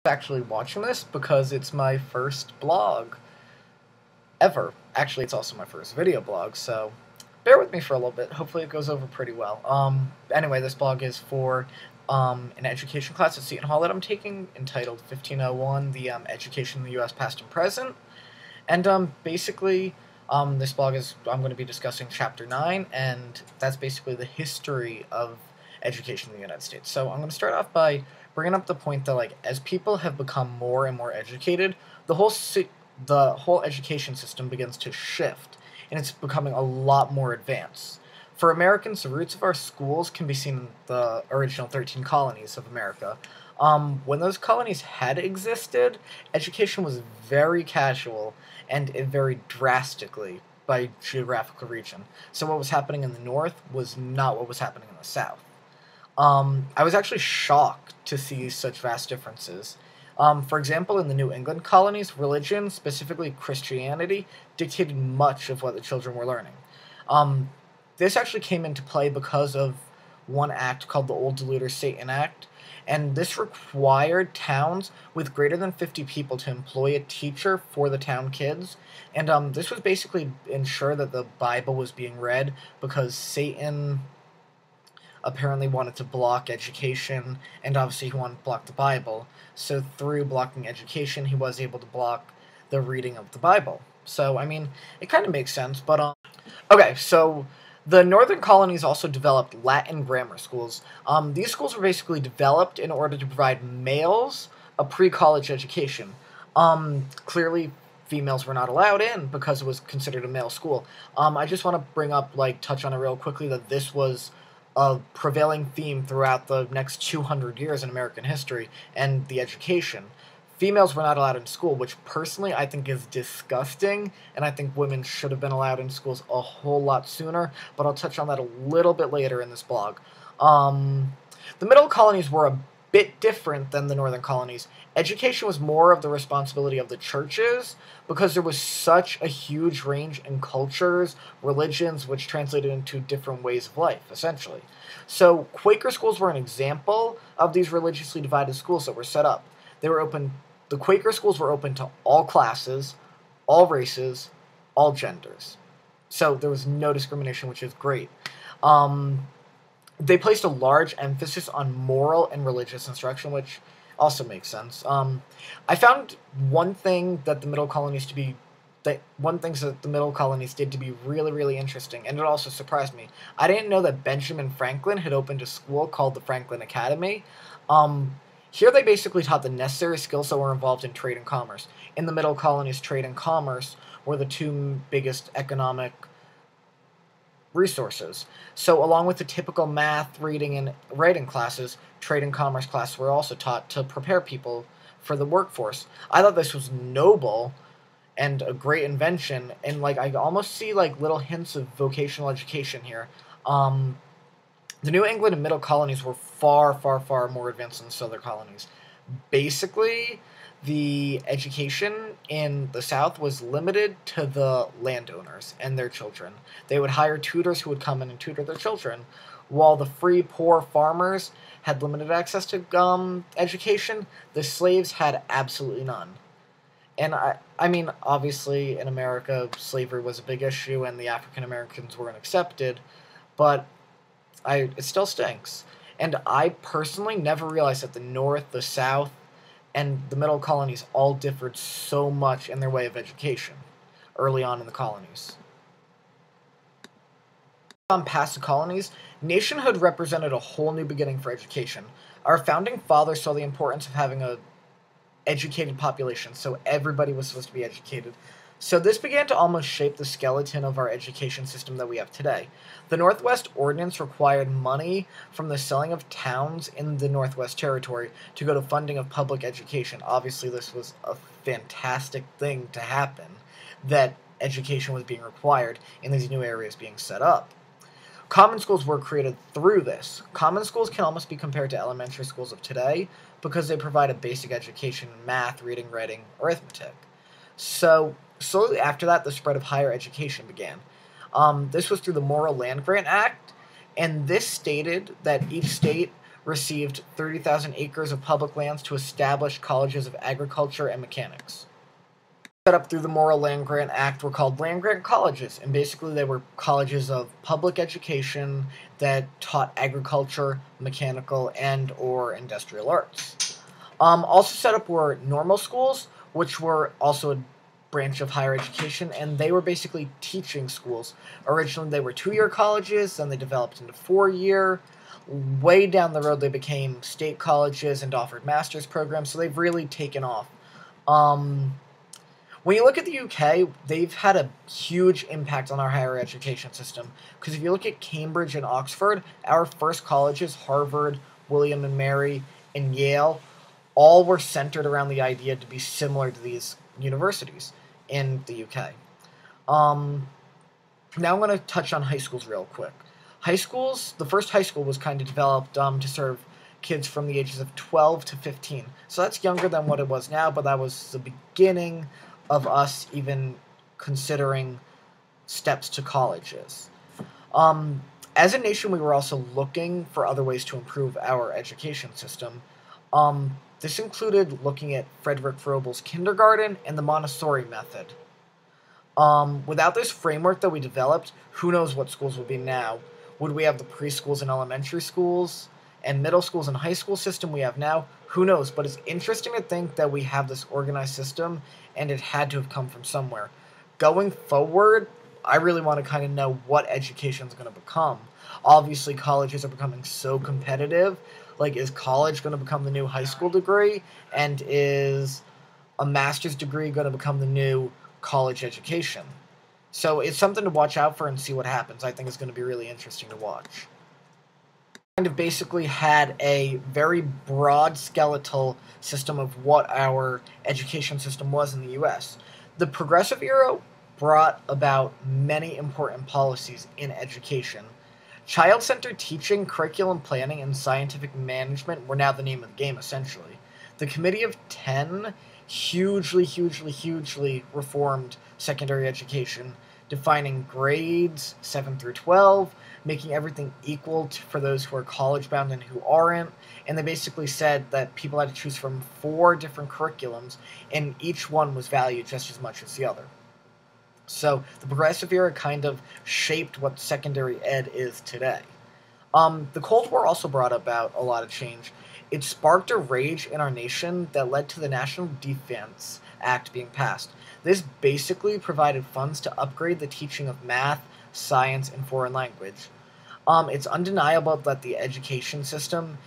Actually watching this because it's my first blog ever. Actually, it's also my first video blog, so bear with me for a little bit. Hopefully it goes over pretty well. Anyway, this blog is for an education class at Seton Hall that I'm taking entitled 1501, the Education in the U.S. Past and Present. And basically, this blog is, I'm going to be discussing Chapter 9, and that's basically the history of education in the United States. So I'm going to start off by bringing up the point that, like, as people have become more and more educated, the whole education system begins to shift, and it's becoming a lot more advanced. For Americans, the roots of our schools can be seen in the original 13 colonies of America. When those colonies had existed, education was very casual, and it varied drastically by geographical region. So what was happening in the North was not what was happening in the South. I was actually shocked to see such vast differences. For example, in the New England colonies, religion, specifically Christianity, dictated much of what the children were learning. This actually came into play because of one act called the Old Deluder Satan Act, and this required towns with greater than 50 people to employ a teacher for the town kids, and this was basically ensure that the Bible was being read because Satan apparently wanted to block education, and obviously he wanted to block the Bible. So through blocking education, he was able to block the reading of the Bible. So, I mean, it kind of makes sense, but, okay, so the northern colonies also developed Latin grammar schools. These schools were basically developed in order to provide males a pre-college education. Clearly, females were not allowed in because it was considered a male school. I just want to bring up, touch on it real quickly, that this was a prevailing theme throughout the next 200 years in American history and the education. Females were not allowed in school, which personally I think is disgusting, and I think women should have been allowed in schools a whole lot sooner, but I'll touch on that a little bit later in this blog. The middle colonies were a bit different than the northern colonies. Education was more of the responsibility of the churches because there was such a huge range in cultures, religions, which translated into different ways of life, essentially. So Quaker schools were an example of these religiously divided schools that were set up. The Quaker schools were open to all classes, all races, all genders. So there was no discrimination, which is great. They placed a large emphasis on moral and religious instruction, which also makes sense. I found one thing that the middle colonies did to be really, really interesting, and it also surprised me. I didn't know that Benjamin Franklin had opened a school called the Franklin Academy. Here they basically taught the necessary skills that were involved in trade and commerce. In the middle colonies, trade and commerce were the two biggest economic resources. So along with the typical math, reading, and writing classes, trade and commerce classes were also taught to prepare people for the workforce. I thought this was noble and a great invention, and I almost see little hints of vocational education here. The New England and middle colonies were far, far, far more advanced than the southern colonies. Basically, the education in the South was limited to the landowners and their children. They would hire tutors who would come in and tutor their children, while the free, poor farmers had limited access to education. The slaves had absolutely none. And I mean, obviously, in America, slavery was a big issue, and the African Americans weren't accepted, but it still stinks. And I personally never realized that the North, the South, and the middle colonies all differed so much in their way of education early on in the colonies. Past the colonies, nationhood represented a whole new beginning for education. Our founding fathers saw the importance of having a educated population, so everybody was supposed to be educated. So this began to almost shape the skeleton of our education system that we have today. The Northwest Ordinance required money from the selling of towns in the Northwest Territory to go to funding of public education. Obviously, this was a fantastic thing to happen, that education was being required in these new areas being set up. Common schools were created through this. Common schools can almost be compared to elementary schools of today because they provide a basic education in math, reading, writing, arithmetic. So slowly after that, the spread of higher education began. This was through the Morrill Land Grant Act, and this stated that each state received 30,000 acres of public lands to establish colleges of agriculture and mechanics. Set up through the Morrill Land Grant Act were called land-grant colleges, and basically they were colleges of public education that taught agriculture, mechanical, and or industrial arts. Also set up were normal schools, which were also a branch of higher education, and they were basically teaching schools. Originally they were 2-year colleges, then they developed into 4-year. Way down the road they became state colleges and offered master's programs, so they've really taken off. When you look at the UK, they've had a huge impact on our higher education system. Because if you look at Cambridge and Oxford, our first colleges, Harvard, William and Mary, and Yale, all were centered around the idea to be similar to these universities in the UK. Now I'm going to touch on high schools real quick. High schools, the first high school was kind of developed to serve kids from the ages of 12 to 15. So that's younger than what it was now, but that was the beginning of us even considering steps to colleges. As a nation, we were also looking for other ways to improve our education system. This included looking at Frederick Froebel's kindergarten and the Montessori method. Without this framework that we developed, who knows what schools would be now. Would we have the preschools and elementary schools and middle schools and high school system we have now? Who knows? But it's interesting to think that we have this organized system, and it had to have come from somewhere. Going forward, I really want to kind of know what education is going to become. Obviously, colleges are becoming so competitive. Like, is college going to become the new high school degree? And is a master's degree going to become the new college education? So it's something to watch out for and see what happens. I think it's going to be really interesting to watch. Kind of basically had a very broad skeletal system of what our education system was in the US. The Progressive Era brought about many important policies in education. Child-centered teaching, curriculum planning, and scientific management were now the name of the game, essentially. The Committee of 10 hugely reformed secondary education, defining grades 7 through 12, making everything equal for those who are college-bound and who aren't, and they basically said that people had to choose from 4 different curriculums, and each one was valued just as much as the other. So the Progressive Era kind of shaped what secondary ed is today. The Cold War also brought about a lot of change. It sparked a rage in our nation that led to the National Defense Act being passed. This basically provided funds to upgrade the teaching of math, science, and foreign language. It's undeniable that the education system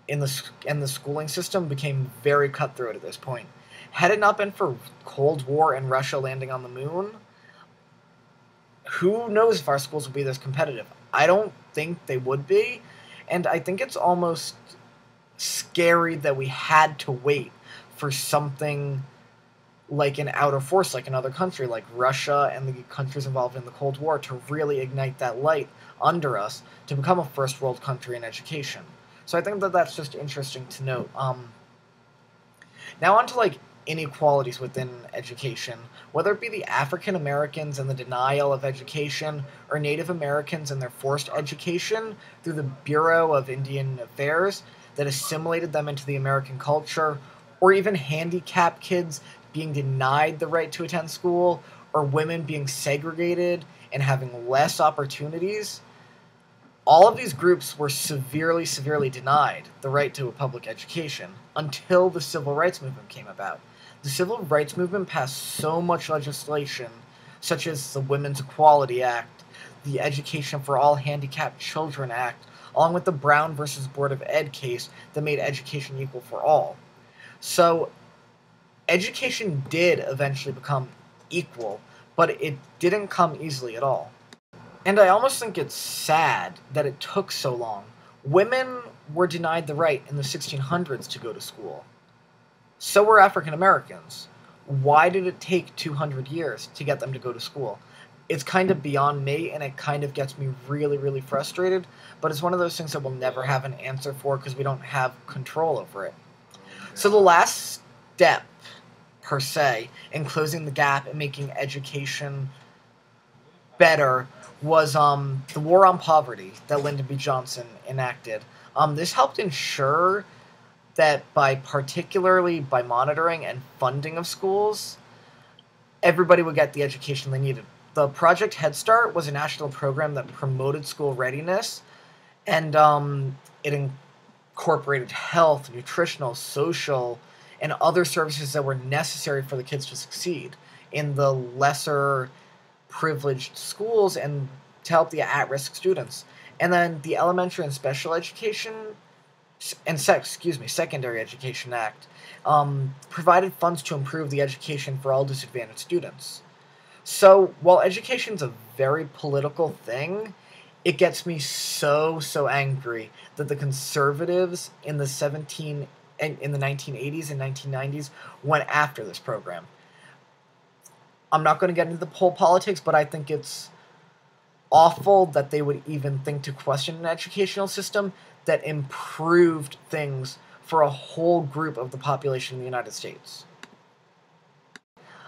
and the schooling system became very cutthroat at this point. Had it not been for Cold War and Russia landing on the moon, who knows if our schools would be this competitive? I don't think they would be, and I think it's almost scary that we had to wait for something like an outer force, like another country, like Russia and the countries involved in the Cold War, to really ignite that light under us to become a first world country in education. So I think that that's just interesting to note. Now on to like inequalities within education, whether it be the African Americans and the denial of education, or Native Americans and their forced education through the Bureau of Indian Affairs that assimilated them into the American culture, or even handicapped kids being denied the right to attend school, or women being segregated and having less opportunities. All of these groups were severely denied the right to a public education until the Civil Rights Movement came about. The Civil Rights Movement passed so much legislation, such as the Women's Equality Act, the Education for All Handicapped Children Act, along with the Brown versus Board of Ed case that made education equal for all. So, education did eventually become equal, but it didn't come easily at all. And I almost think it's sad that it took so long. Women were denied the right in the 1600s to go to school. So were African Americans. Why did it take 200 years to get them to go to school? It's kind of beyond me, and it kind of gets me really frustrated, but it's one of those things that we'll never have an answer for because we don't have control over it. So the last step, per se, in closing the gap and making education better was the War on Poverty that Lyndon B. Johnson enacted. This helped ensure that particularly by monitoring and funding of schools, everybody would get the education they needed. The Project Head Start was a national program that promoted school readiness, and it incorporated health, nutritional, social, and other services that were necessary for the kids to succeed in the lesser privileged schools and to help the at-risk students. And then the Elementary and Special Education Secondary Education Act provided funds to improve the education for all disadvantaged students. So while education's a very political thing, it gets me so angry that the conservatives in the 1980s and 1990s went after this program. I'm not going to get into the whole politics, but I think it's awful that they would even think to question an educational system that improved things for a whole group of the population in the United States.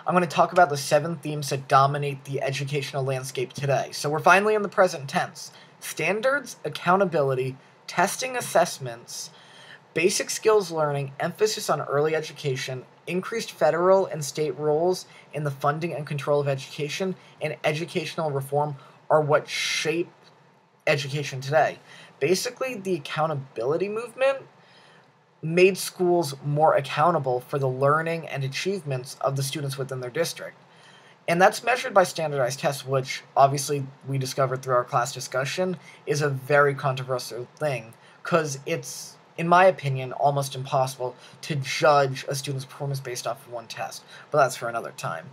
I'm going to talk about the 7 themes that dominate the educational landscape today. So we're finally in the present tense. Standards, accountability, testing assessments, basic skills learning, emphasis on early education, increased federal and state roles in the funding and control of education, and educational reform are what shape education today. Basically, the accountability movement made schools more accountable for the learning and achievements of the students within their district. And that's measured by standardized tests, which obviously we discovered through our class discussion is a very controversial thing, because it's, in my opinion, almost impossible to judge a student's performance based off of one test. But that's for another time.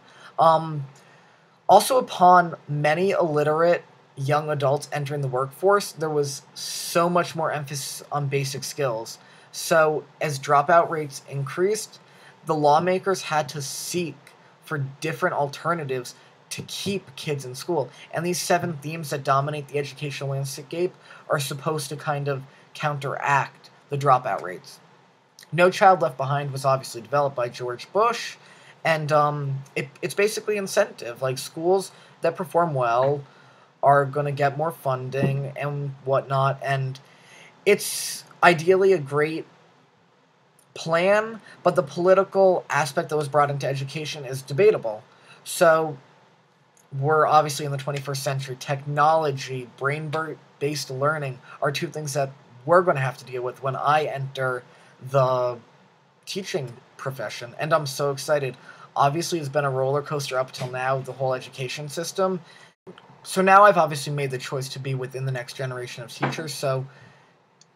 Also, upon many illiterate young adults entering the workforce, there was so much more emphasis on basic skills. So as dropout rates increased, the lawmakers had to seek for different alternatives to keep kids in school. And these 7 themes that dominate the educational landscape are supposed to kind of counteract the dropout rates. No Child Left Behind was obviously developed by George Bush, and it's basically incentive. Like, schools that perform well are going to get more funding and whatnot, and it's ideally a great plan, but the political aspect that was brought into education is debatable. So we're obviously in the 21st century. Technology, brain-based learning are 2 things that we're going to have to deal with when I enter the teaching profession, and I'm so excited. Obviously, it's been a roller coaster up till now, the whole education system. So now I've obviously made the choice to be within the next generation of teachers, so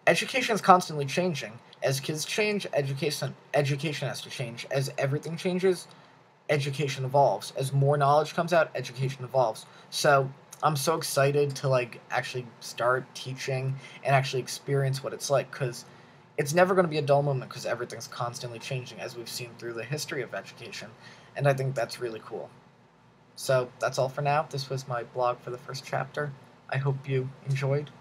education is constantly changing. As kids change, education has to change. As everything changes, education evolves. As more knowledge comes out, education evolves. So I'm so excited to actually start teaching and actually experience what it's like, because it's never going to be a dull moment, because everything's constantly changing, as we've seen through the history of education, and I think that's really cool. So that's all for now. This was my blog for the first chapter. I hope you enjoyed.